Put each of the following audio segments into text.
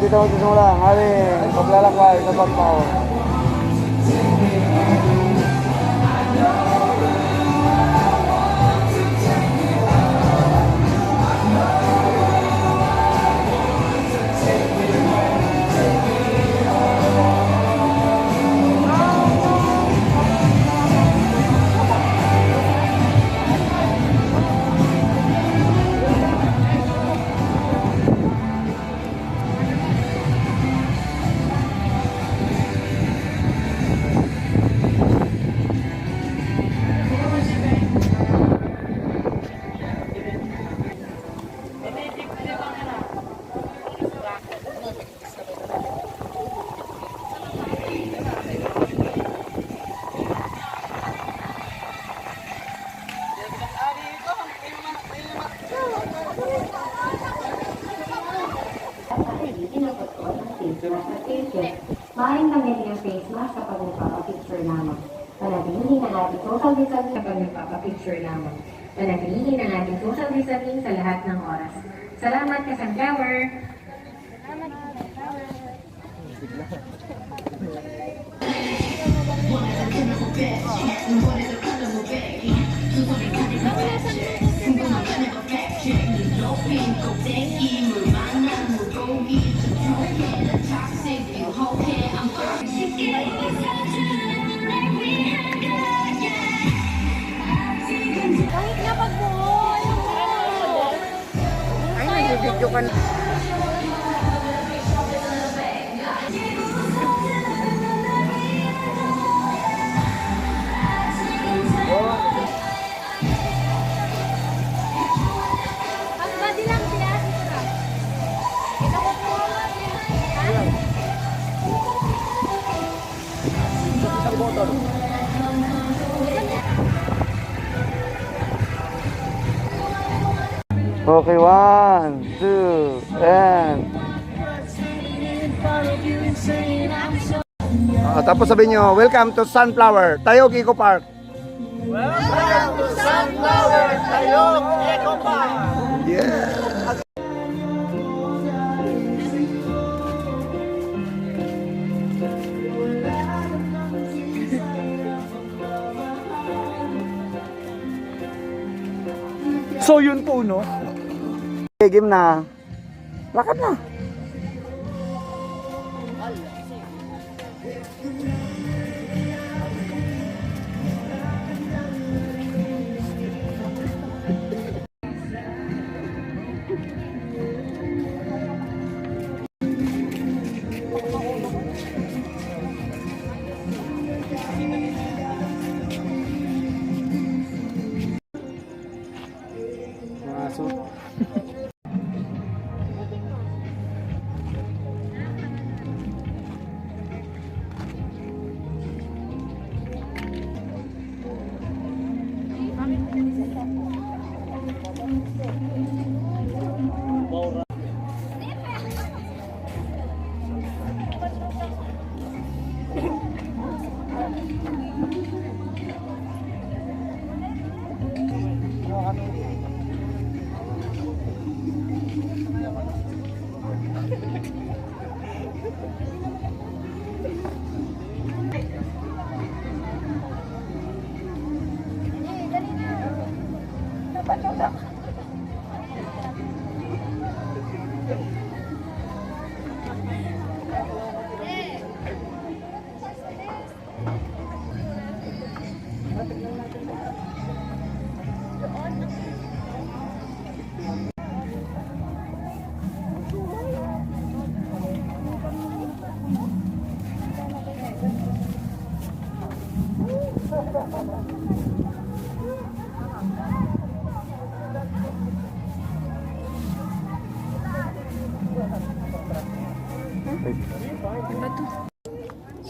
dito magsisimula ang ating paglalakbay sa pagpao. Maaaring gamitin ang face mask kapag nagpapapicture naman. Panatilihin ang ating social distancing kapag nagpapapicture naman. Panatilihin ang ating social distancing sa lahat ng oras. Salamat ka, Sunflower! Kahit nga pagbuo, ay, nag-video ka na. Okay, 1, 2, and... tapos sabihin nyo, welcome to Sunflower, Tayug Eco Park. Welcome to Sunflower Tayog Eco Park! Yeah! So yun po, no? Game na. Lakad na.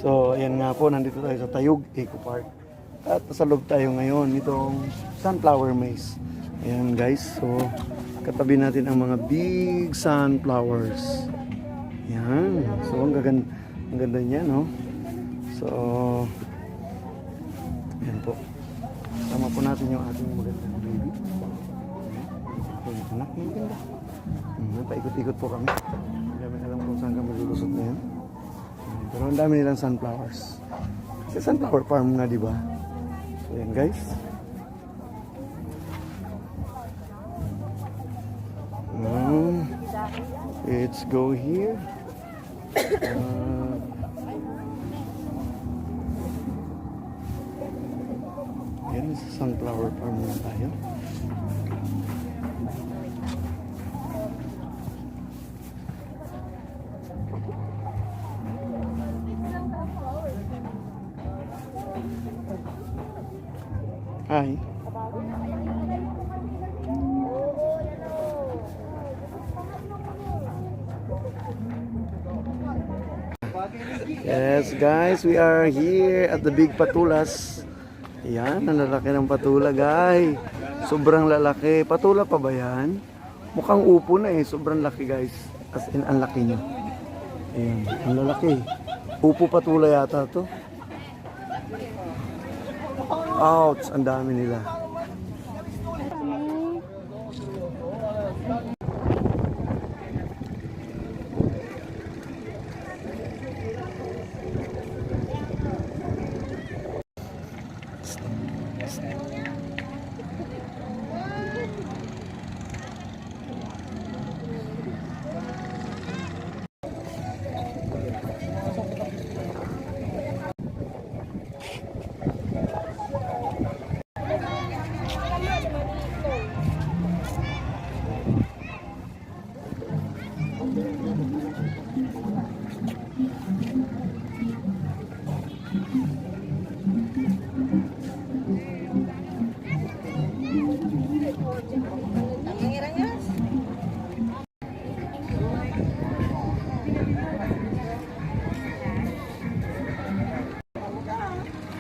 So, ayan nga po, nandito tayo sa Tayug Eco Park. At nasa loob tayo ngayon nitong sunflower maze. Ayan guys, so katabi natin ang mga big sunflowers. Ayan, so ang ganda niya, no? So, ayan po. Sama po natin yung ating magandang baby. Ayan, anak, maganda. Paikot-ikot po kami. kami alam kung saan kami lulusot ngayon. Pero ang dami nilang sunflowers. Kasi sunflower farm nga, di ba? So, yan guys. Let's go here. Yan, sa sunflower farm na tayo. Hi. Yes guys, we are here at the big patulas. Yan, ang lalaki ng patula guys. Sobrang lalaki. Patula pa ba yan? Mukhang upo na eh. Sobrang laki guys. As in, ang laki niya. Ayan, ang lalaki. Upo patula yata to. Ouch, ang dami nila.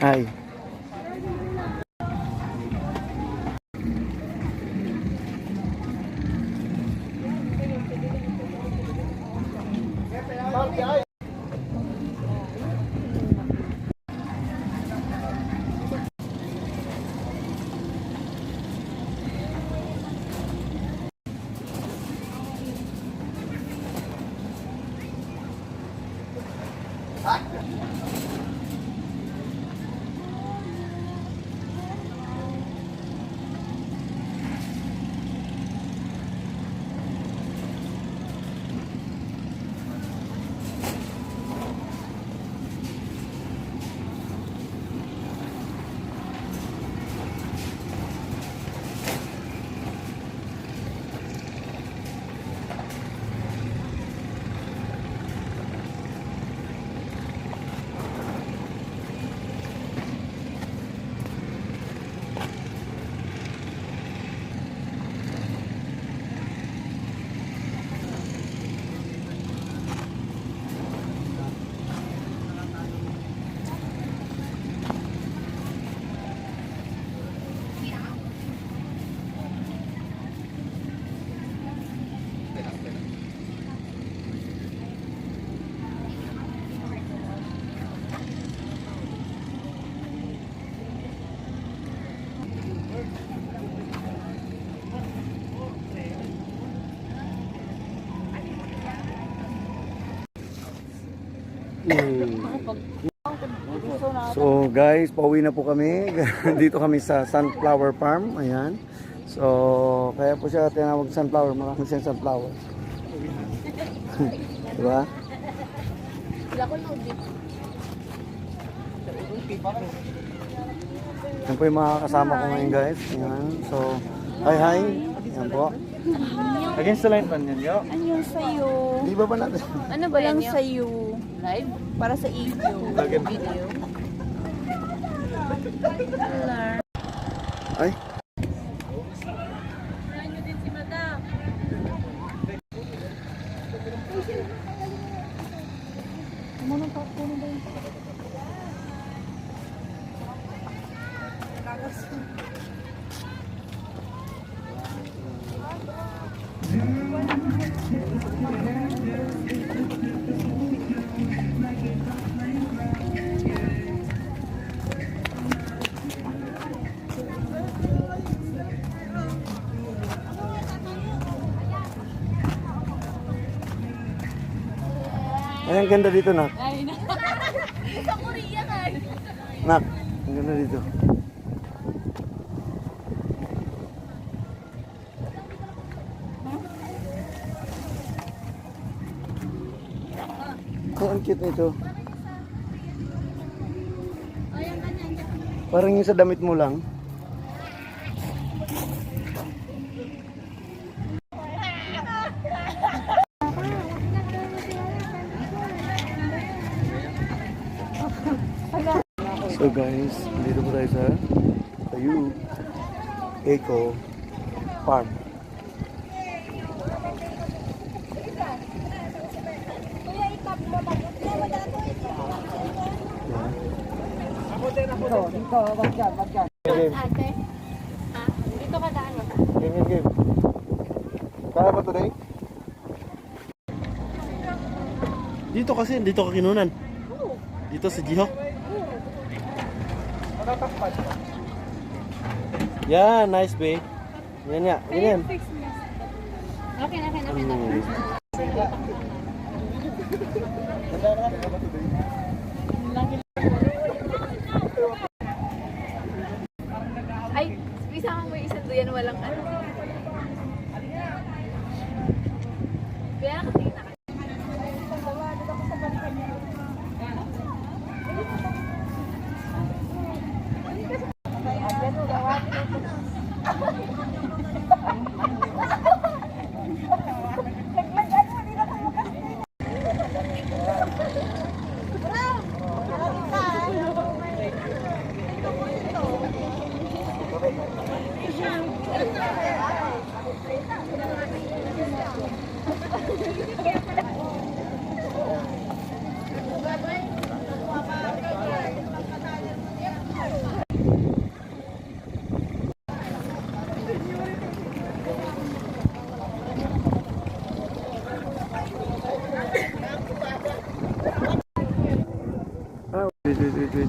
Hi. So guys, pauwi na po kami. Dito kami sa sunflower farm. Ayan. So, kaya po siya tinawag sunflower. Marami siyang sunflower. Diba? Yan po yung mga kasama ko ngayon guys. Ayan. So, hi. Yan po. Against the line man yan, yo. Ano sa'yo? Di ba natin? Ano ba lang sa'yo? Live? Para sa video. Video. Ay. ang ganda dito, Nak. Ay, na. Sa Korea nga. Nak, ang ganda dito. Ay, ang cute nito. Parang yung sa damit mo lang. So guys, dito po tayo sa Tayug Eco Park. Ate, dito ka daan. Game. Kaya ba today? Dito kasi, dito ka kinunan. Dito sa Jihok. Yeah, nice babe. Yan ya, ganyan. Okay na. Ay, isama mo yung isang duyan walang ano. Kaya kasi na.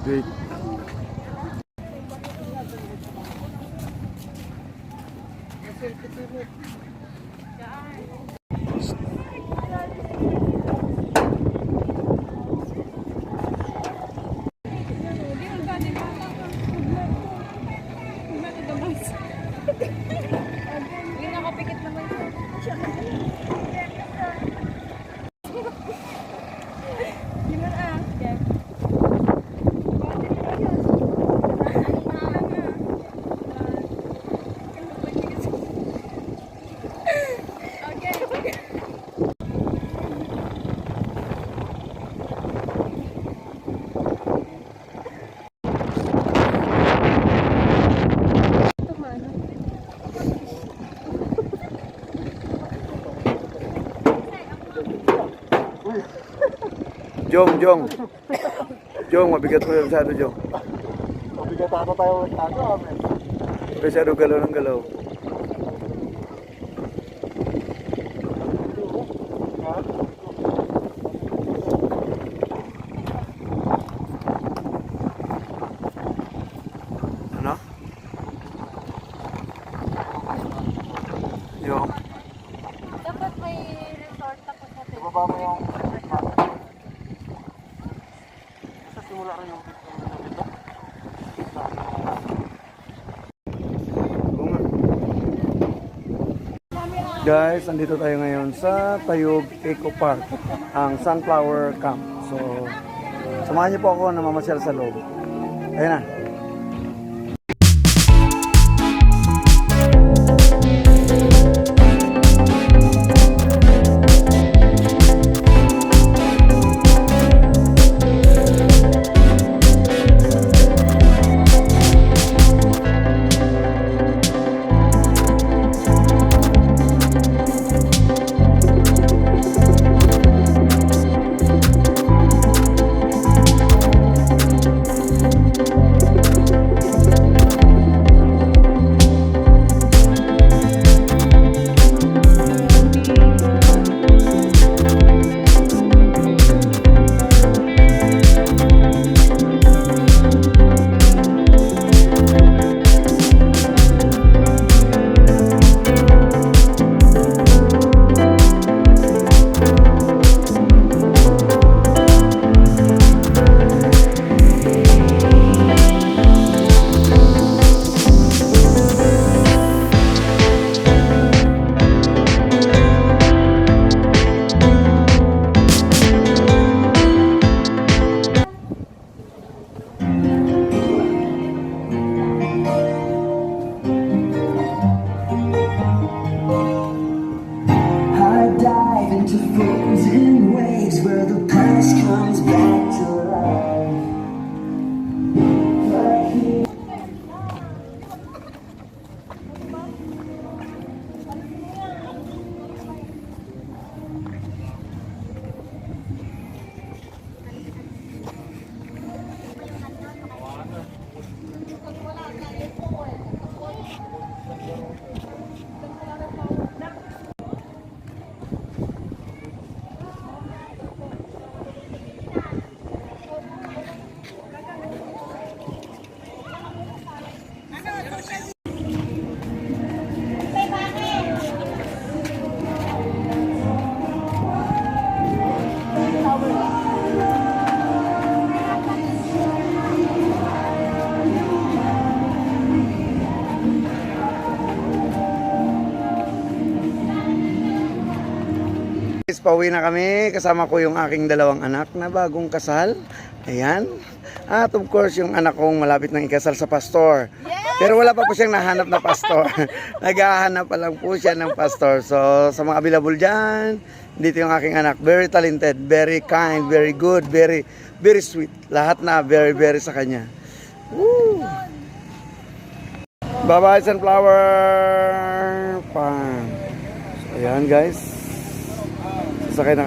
Wait. Yung nakapikit naman siya. Jong, mabigat mo yung masyado, Jong. Mabigat ako tayo masyado, amen. Masyado galaw ng galaw. Ano? Jong. Dapat may resort tapos natin. Baba mo yung... Sa simula rin yung dito. Guys, andito tayo ngayon sa Tayug Eco Park, ang Sunflower Camp. So, samahan niyo po ako na mamasyal sa loob. Ayun na. pauwi na kami. Kasama ko yung aking dalawang anak na bagong kasal. Ayan. At of course, yung anak kong malapit nang ikasal sa pastor. Pero wala pa po siyang nahanap na pastor. Naghahanap pa lang po siya ng pastor. So, sa mga available dyan, dito yung aking anak. Very talented, very kind, very good, very sweet. Lahat na very sa kanya. Woo! Bye-bye, Sunflower Farm. So, ayan guys. Sasakay na